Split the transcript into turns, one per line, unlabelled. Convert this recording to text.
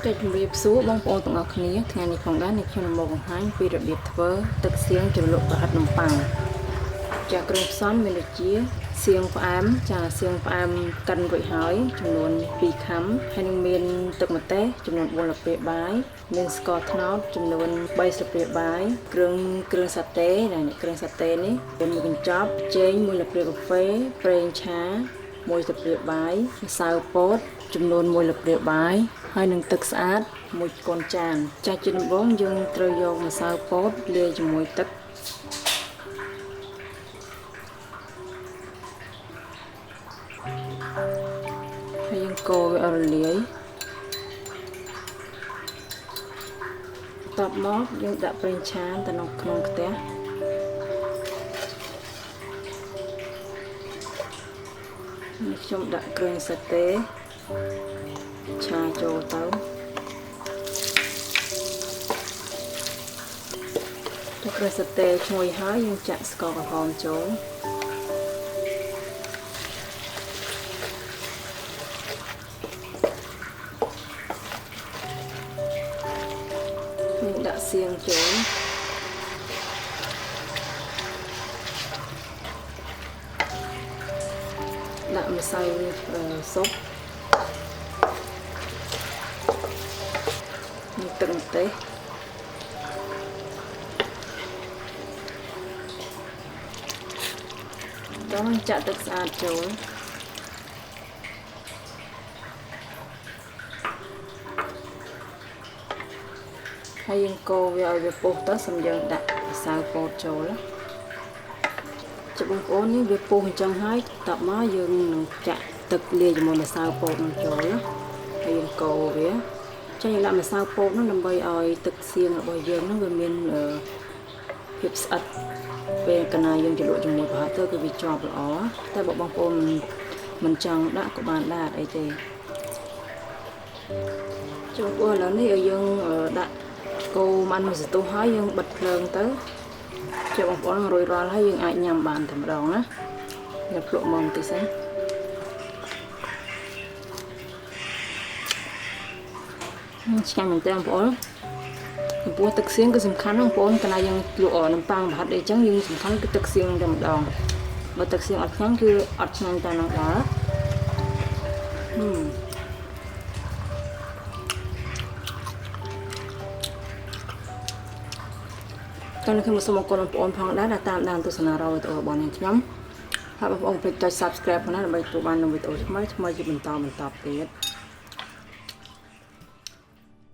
កិច្ចជំរាបសួរបងប្អូនទាំងអស់គ្នាថ្ងៃនេះផងដែរនេះខ្ញុំមកបង្ហាញពីរបៀបធ្វើទឹកសៀងជ្រលក់ប្រហិតនំប៉័ងចាគ្រឿងផ្សំមានដូចជាសៀងផ្អែមសៀងផ្អែមកិនរួចហើយចំនួន2ខាំហើយនឹងមានទឹកម្ទេសចំនួន4ស្លាបព្រាបាយមានស្ករត្នោតចំនួន3ស្លាបព្រាបាយគ្រឿងសាតេដែលគ្រឿងសាតេនេះមានមួយកញ្ចប់ចេង1ស្លាបព្រាកាហ្វេប្រេងឆា1ស្លាបព្រាបាយម្សៅពោតចំនួន1ស្លាបព្រាបាយហើយនឹងទឹកស្អាត1កូនចានចាស់ជាដំបូងយើងត្រូវយកម្សៅពោតលាយជាមួយទឹកហើយយើងកូរវាឲ្យរលាយបន្ទាប់មកយើងដាក់ប្រេងឆាទៅក្នុងខ្ទះខ្ញុំដាក់គ្រឿងសាតេឆាចូលទៅគ្រឿងសាតេឈ្ងុយហើយយើងចាក់ស្ករក្រហមចូលយើងដាក់សៀងចូលដាក់ម្សៅស៊ុបទឹកម្ទេសដល់ចាក់ទឹកស្អាតចូលហើយយើងកូរវាឲ្យវាពុះទៅសិនយើងដាក់ម្សៅពោតចូលបងប្អូននេះវាពុះអញ្ចឹងហើយតបមកយើងនឹងចាក់ទឹកលាយជាមួយម្សៅពោតនោះចូលហើយយើងកូរវាចាយើងដាក់ម្សៅពោតនោះដើម្បីឲ្យទឹកសៀងរបស់យើងនោះវាមានភាពស្អិតពេលកណាយើងជ្រលក់ជាមួយប្រហិតទៅគឺវាជាប់ល្អតែបើបងប្អូនមិនចង់ដាក់ក៏បានដែរអីទេចូលឥឡូវនេះឲ្យយើងដាក់កូរបានមួយសន្ទុះហើយយើងបិទភ្លើងទៅជាបងប្អូនរួចរាល់ហើយយើងអាចញ៉ាំបានតែម្ដងណាយើងភ្លក់មកបន្តិចសិនឆ្ងាញ់មែនទេបងប្អូនចំពោះទឹកសៀងគឺសំខាន់បងប្អូនកាលណាយើងលក់នំប៉័ងប្រហិតអីចឹងយើងសំខាន់គឺទឹកសៀងតែម្ដងបើទឹកសៀងអត់ឆ្ងាញ់គឺអត់ឆ្ងាញ់តែនឹងដែរតើខ្ញុំសូមអរគុណបងប្អូនផងដែរដែលតាមដានទស្សនាវីដេអូរបស់ខ្ញុំហើយបងប្អូនកុំភ្លេចចុច Subscribe ផងណាដើម្បីទទួលបាននូវវីដេអូថ្មីៗជាបន្តទៀត